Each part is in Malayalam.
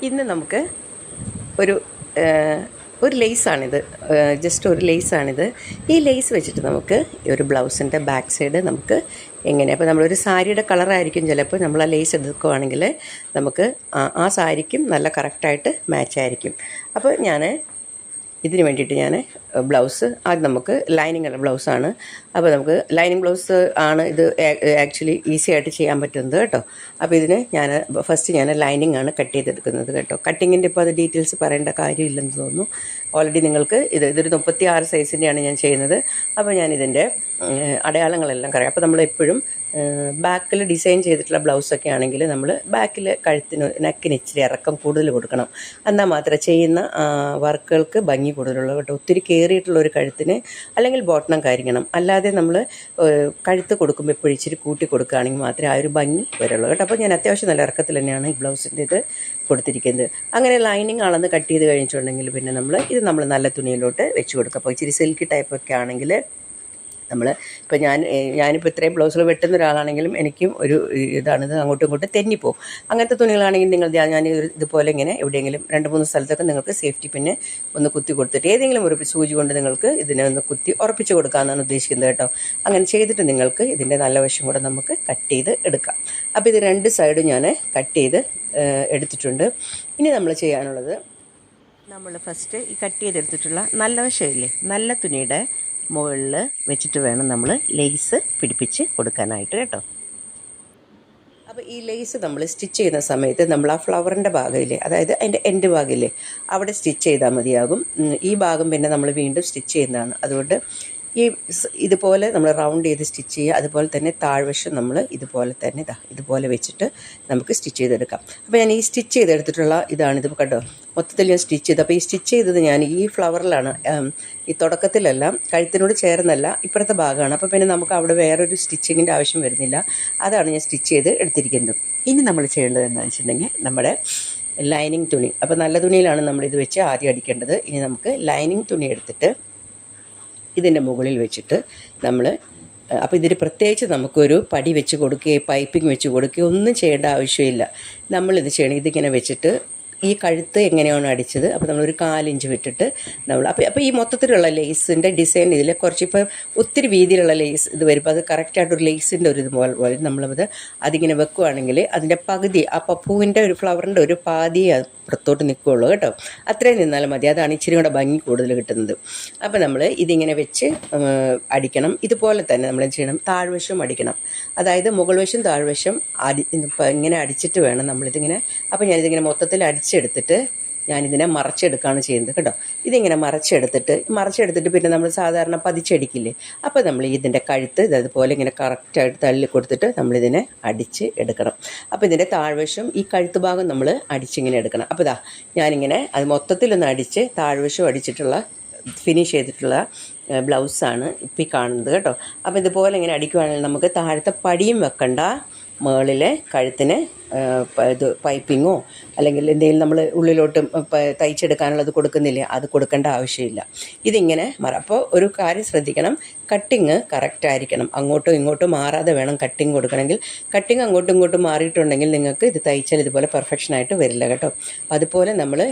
ഇന്ന് നമുക്ക് ഒരു ഒരു ലേസാണിത്, ജസ്റ്റ് ഒരു ലേസാണിത്. ഈ ലേസ് വെച്ചിട്ട് നമുക്ക് ഒരു ബ്ലൗസിൻ്റെ ബാക്ക് സൈഡ് നമുക്ക് എങ്ങനെ, അപ്പോൾ നമ്മളൊരു സാരിയുടെ കളറായിരിക്കും ചിലപ്പോൾ നമ്മൾ ആ ലേസ് എടുക്കുകയാണെങ്കിൽ നമുക്ക് ആ സാരിക്കും നല്ല കറക്റ്റായിട്ട് മാച്ചായിരിക്കും. അപ്പോൾ ഇതിന് വേണ്ടിയിട്ട് ഞാൻ ബ്ലൗസ് ആദ്യം നമുക്ക് ലൈനിങ് ഉള്ള ബ്ലൗസാണ്. അപ്പോൾ നമുക്ക് ലൈനിങ് ബ്ലൗസ് ആണ് ഇത് ആക്ച്വലി ഈസി ആയിട്ട് ചെയ്യാൻ പറ്റുന്നത് കേട്ടോ. അപ്പോൾ ഇതിന് ഫസ്റ്റ് ഞാൻ ലൈനിങ് ആണ് കട്ട് ചെയ്തെടുക്കുന്നത് കേട്ടോ. കട്ടിങ്ങിൻ്റെ ഇപ്പോൾ അത് ഡീറ്റെയിൽസ് പറയേണ്ട കാര്യമില്ലെന്ന് തോന്നുന്നു. ഓൾറെഡി നിങ്ങൾക്ക് ഇതൊരു 36 സൈസിൻ്റെയാണ് ഞാൻ ചെയ്യുന്നത്. അപ്പോൾ ഞാനിതിൻ്റെ അടയാളങ്ങളെല്ലാം പറയാം. അപ്പോൾ നമ്മളെപ്പോഴും ബാക്കിൽ ഡിസൈൻ ചെയ്തിട്ടുള്ള ബ്ലൗസൊക്കെ ആണെങ്കിൽ നമ്മൾ ബാക്കിൽ നെക്കിന് ഇച്ചിരി ഇറക്കം കൂടുതൽ കൊടുക്കണം. എന്നാൽ മാത്രമേ ചെയ്യുന്ന വർക്കുകൾക്ക് ഭംഗി കൂടുതലുള്ളൂ കേട്ടോ. ഒത്തിരി കയറിയിട്ടുള്ള ഒരു കഴുത്തിന് അല്ലെങ്കിൽ ബോട്ടണം കരിക്കണം. അല്ലാതെ നമ്മൾ കഴുത്ത് കൊടുക്കുമ്പോൾ എപ്പോഴും ഇച്ചിരി കൂട്ടി കൊടുക്കുകയാണെങ്കിൽ മാത്രമേ ആ ഒരു ഭംഗി വരുള്ളൂ കേട്ടോ. അപ്പോൾ ഞാൻ അത്യാവശ്യം നല്ല ഇറക്കത്തിൽ തന്നെയാണ് ഈ ബ്ലൗസിൻ്റെ ഇത് കൊടുത്തിരിക്കുന്നത്. അങ്ങനെ ലൈനിങ് അളന്ന് കട്ട് ചെയ്ത് കഴിഞ്ഞിട്ടുണ്ടെങ്കിൽ പിന്നെ നമ്മൾ നല്ല തുണിയിലോട്ട് വെച്ച് കൊടുക്കുക. അപ്പോൾ ഇച്ചിരി സിൽക്കി ടൈപ്പൊക്കെ ആണെങ്കിൽ ഇപ്പോൾ ഞാനിപ്പോൾ ഇത്രയും ബ്ലൗസുകൾ വെട്ടുന്ന ഒരാളാണെങ്കിലും എനിക്കും ഒരു ഇതാണിത്, അങ്ങോട്ടും ഇങ്ങോട്ടും തെന്നിപ്പോവും. അങ്ങനത്തെ തുണികളാണെങ്കിൽ ഞാൻ ഇതുപോലെ ഇങ്ങനെ എവിടെയെങ്കിലും 2-3 സ്ഥലത്തൊക്കെ നിങ്ങൾക്ക് സേഫ്റ്റി പിന്നെ ഒന്ന് കുത്തി കൊടുത്തിട്ട് ഏതെങ്കിലും ഒരു സൂചി കൊണ്ട് നിങ്ങൾക്ക് ഇതിനെ ഒന്ന് കുത്തി ഉറപ്പിച്ച് കൊടുക്കാമെന്നാണ് ഉദ്ദേശിക്കുന്നത് കേട്ടോ. അങ്ങനെ ചെയ്തിട്ട് നിങ്ങൾക്ക് ഇതിൻ്റെ നല്ല വശം കൂടെ നമുക്ക് കട്ട് ചെയ്ത് എടുക്കാം. അപ്പോൾ ഇത് 2 സൈഡും ഞാൻ കട്ട് ചെയ്ത് എടുത്തിട്ടുണ്ട്. ഇനി നമ്മൾ ചെയ്യാനുള്ളത്, നമ്മൾ ഫസ്റ്റ് ഈ കട്ട് ചെയ്തെടുത്തിട്ടുള്ള നല്ല വശമില്ലേ, നല്ല തുണിയുടെ മുകളിൽ വെച്ചിട്ട് വേണം നമ്മൾ ലേസ് പിടിപ്പിച്ച് കൊടുക്കാനായിട്ട് കേട്ടോ. അപ്പോൾ ഈ ലേസ് നമ്മൾ സ്റ്റിച്ച് ചെയ്യുന്ന സമയത്ത് നമ്മൾ ആ ഫ്ലവറിൻ്റെ ഭാഗമില്ലേ, അതായത് അതിൻ്റെ എൻഡ് ഭാഗമില്ലേ, അവിടെ സ്റ്റിച്ച് ചെയ്താൽ മതിയാകും. ഈ ഭാഗം പിന്നെ നമ്മൾ വീണ്ടും സ്റ്റിച്ച് ചെയ്യുന്നതാണ്. അതുകൊണ്ട് ഇതുപോലെ നമ്മൾ റൗണ്ട് ചെയ്ത് സ്റ്റിച്ച് ചെയ്യുക. അതുപോലെ തന്നെ താഴ്വശം നമ്മൾ ഇതുപോലെ തന്നെ ഇതുപോലെ വെച്ചിട്ട് നമുക്ക് സ്റ്റിച്ച് ചെയ്തെടുക്കാം. അപ്പോൾ ഞാൻ ഈ സ്റ്റിച്ച് ചെയ്തെടുത്തിട്ടുള്ള ഇതാണിത് കണ്ടോ. മൊത്തത്തിൽ ഞാൻ സ്റ്റിച്ച് ചെയ്തു. അപ്പോൾ ഈ സ്റ്റിച്ച് ചെയ്തത് ഞാൻ ഈ ഫ്ലവറിലാണ്, ഈ തുടക്കത്തിലെല്ലാം കഴുത്തിനോട് ചേർന്നല്ല, ഇപ്പുറത്തെ ഭാഗമാണ്. അപ്പോൾ പിന്നെ നമുക്ക് അവിടെ വേറൊരു സ്റ്റിച്ചിങ്ങിൻ്റെ ആവശ്യം വരുന്നില്ല. അതാണ് ഞാൻ സ്റ്റിച്ച് ചെയ്ത് എടുത്തിരിക്കുന്നത്. ഇനി നമ്മൾ ചെയ്യേണ്ടത് എന്താണെന്ന് വെച്ചിട്ടുണ്ടെങ്കിൽ നമ്മുടെ ലൈനിങ് തുണി, അപ്പോൾ നല്ല തുണിയിലാണ് നമ്മളിത് വെച്ച് ആദ്യം അടിക്കേണ്ടത്. ഇനി നമുക്ക് ലൈനിങ് തുണി എടുത്തിട്ട് ഇതിൻ്റെ മുകളിൽ വെച്ചിട്ട് അപ്പോൾ ഇതിന് പ്രത്യേകിച്ച് നമുക്കൊരു പടി വെച്ച് കൊടുക്കുകയോ പൈപ്പിംഗ് വെച്ച് കൊടുക്കുകയോ ഒന്നും ചെയ്യേണ്ട ആവശ്യമില്ല. നമ്മളിത് ചെയ്യണം, ഇതിങ്ങനെ വെച്ചിട്ട് ഈ കഴുത്ത് എങ്ങനെയാണ് അടിച്ചത്, അപ്പോൾ നമ്മളൊരു 4 ഇഞ്ച് വിട്ടിട്ട് അപ്പോൾ ഈ മൊത്തത്തിലുള്ള ലേസിൻ്റെ ഡിസൈൻ ഇതിൽ ഇപ്പോൾ ഒത്തിരി വീതിയിലുള്ള ലേസ് ഇത് വരുമ്പോൾ അത് കറക്റ്റായിട്ടൊരു ലേസിൻ്റെ ഒരു ഇത് പോലെ അതിങ്ങനെ വെക്കുകയാണെങ്കിൽ അതിൻ്റെ പകുതി അപ്പോൾ പൂവിൻ്റെ ഒരു ഫ്ലവറിൻ്റെ ഒരു പാതി പുറത്തോട്ട് നിൽക്കുകയുള്ളൂ കേട്ടോ. അത്രയും നിന്നാലും മതി. അതാണ് ഇച്ചിരി കൂടെ ഭംഗി കൂടുതൽ കിട്ടുന്നത്. അപ്പോൾ നമ്മൾ ഇതിങ്ങനെ വെച്ച് അടിക്കണം. ഇതുപോലെ തന്നെ നമ്മൾ ചെയ്യണം, താഴ്വശം അടിക്കണം. അതായത് മുകൾ വശം താഴ്വശം ഇങ്ങനെ അടിച്ചിട്ട് വേണം നമ്മളിതിങ്ങനെ. അപ്പോൾ ഞാനിതിങ്ങനെ മൊത്തത്തിൽ അടിച്ചെടുത്തിട്ട് ഞാനിതിനെ മറച്ചെടുക്കുകയാണ് ചെയ്യുന്നത് കേട്ടോ. ഇതിങ്ങനെ മറച്ചെടുത്തിട്ട് പിന്നെ നമ്മൾ സാധാരണ പതിച്ചടിക്കില്ലേ, അപ്പോൾ നമ്മൾ ഇതിൻ്റെ കഴുത്ത് ഇതുപോലെ ഇങ്ങനെ കറക്റ്റായിട്ട് തള്ളി കൊടുത്തിട്ട് നമ്മളിതിനെ അടിച്ച് എടുക്കണം. അപ്പോൾ ഇതിൻ്റെ താഴ്വശം ഈ കഴുത്ത് ഭാഗം നമ്മൾ അടിച്ചിങ്ങനെ എടുക്കണം. അപ്പോൾ ഞാനിങ്ങനെ അത് മൊത്തത്തിലൊന്ന് അടിച്ച് താഴ്വശം അടിച്ചിട്ടുള്ള ഫിനിഷ് ചെയ്തിട്ടുള്ള ബ്ലൗസാണ് ഇപ്പോൾ ഈ കാണുന്നത് കേട്ടോ. അപ്പോൾ ഇതുപോലെ ഇങ്ങനെ അടിക്കുകയാണെങ്കിൽ നമുക്ക് താഴത്തെ പടിയും വെക്കണ്ട, മുകളിലെ കഴുത്തിന് പൈപ്പിങ്ങോ അല്ലെങ്കിൽ എന്തെങ്കിലും നമ്മൾ ഉള്ളിലോട്ട് തയ്ച്ചെടുക്കാനുള്ളത് കൊടുക്കുന്നില്ലേ, അത് കൊടുക്കേണ്ട ആവശ്യമില്ല. ഇതിങ്ങനെ അപ്പോൾ ഒരു കാര്യം ശ്രദ്ധിക്കണം, കട്ടിങ് കറക്റ്റായിരിക്കണം. അങ്ങോട്ടും ഇങ്ങോട്ടും മാറാതെ വേണം കട്ടിങ് കൊടുക്കണമെങ്കിൽ. കട്ടിങ് അങ്ങോട്ടും ഇങ്ങോട്ടും മാറിയിട്ടുണ്ടെങ്കിൽ നിങ്ങൾക്ക് ഇത് തയ്ച്ചാൽ ഇതുപോലെ പെർഫെക്ഷനായിട്ട് വരില്ല കേട്ടോ. അതുപോലെ നമ്മൾ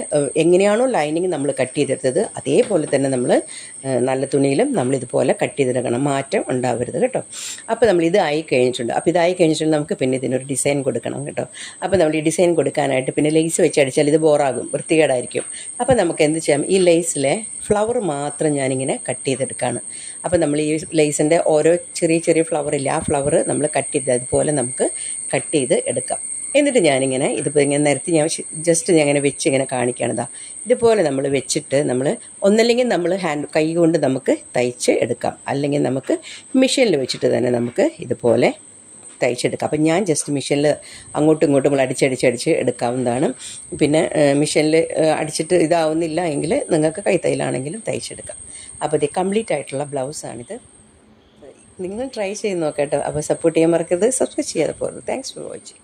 എങ്ങനെയാണോ ലൈനിങ് നമ്മൾ കട്ട് ചെയ്തെടുത്തത് അതേപോലെ തന്നെ നമ്മൾ നല്ല തുണിയിലും നമ്മളിതുപോലെ കട്ട് ചെയ്തെടുക്കണം, മാറ്റം ഉണ്ടാവരുത് കേട്ടോ. അപ്പോൾ നമ്മളിത് ആയി കഴിഞ്ഞിട്ടുണ്ട്. അപ്പോൾ ഇതായി കഴിഞ്ഞിട്ടുണ്ടെങ്കിൽ നമുക്ക് പിന്നെ ഇതിനൊരു ഡിസൈൻ കൊടുക്കണം കേട്ടോ. അപ്പോൾ നമ്മൾ ഈ ഡിസൈൻ കൊടുക്കാനായിട്ട് പിന്നെ ലേസ് വെച്ച് അടിച്ചാൽ ഇത് ബോറാകും, വൃത്തികേടായിരിക്കും. അപ്പോൾ നമുക്ക് എന്ത് ചെയ്യാം, ഈ ലേസിലെ ഫ്ലവർ മാത്രം ഞാനിങ്ങനെ കട്ട് ചെയ്തെടുക്കുകയാണ്. അപ്പോൾ നമ്മൾ ഈ ലേസിൻ്റെ ഓരോ ചെറിയ ഫ്ലവറില്ല, ആ ഫ്ലവർ നമ്മൾ കട്ട് ചെയ്ത് അതുപോലെ നമുക്ക് കട്ട് ചെയ്ത് എടുക്കാം. എന്നിട്ട് ഞാനിങ്ങനെ ഇതിപ്പോൾ ഇങ്ങനെ നിരത്തി ഞാൻ ജസ്റ്റ് ഞാൻ ഇങ്ങനെ വെച്ച് ഇങ്ങനെ കാണിക്കുകയാണിതാ. ഇതുപോലെ നമ്മൾ വെച്ചിട്ട് ഒന്നല്ലെങ്കിൽ നമ്മൾ കൈ കൊണ്ട് നമുക്ക് തയ്ച്ച് എടുക്കാം, അല്ലെങ്കിൽ നമുക്ക് മെഷീനിൽ വെച്ചിട്ട് തന്നെ നമുക്ക് ഇതുപോലെ തയ്ച്ചെടുക്കാം. അപ്പം ഞാൻ ജസ്റ്റ് മെഷീനിൽ അങ്ങോട്ടും ഇങ്ങോട്ടും നമ്മൾ അടിച്ചടിച്ച് എടുക്കാവുന്നതാണ്. പിന്നെ മെഷീനിൽ അടിച്ചിട്ട് ഇതാവുന്നില്ല എങ്കിൽ നിങ്ങൾക്ക് കൈത്തയ്യലാണെങ്കിലും തയ്ച്ചെടുക്കാം. അപ്പോൾ ഇത് കംപ്ലീറ്റ് ആയിട്ടുള്ള ബ്ലൗസാണിത്. നിങ്ങൾ ട്രൈ ചെയ്ത് നോക്കാം കേട്ടോ. അപ്പോൾ സപ്പോർട്ട് ചെയ്യാൻ മറക്കരുത്, സബ്സ്ക്രൈബ് ചെയ്യാതെ പോകരുത്. Thanks for watching.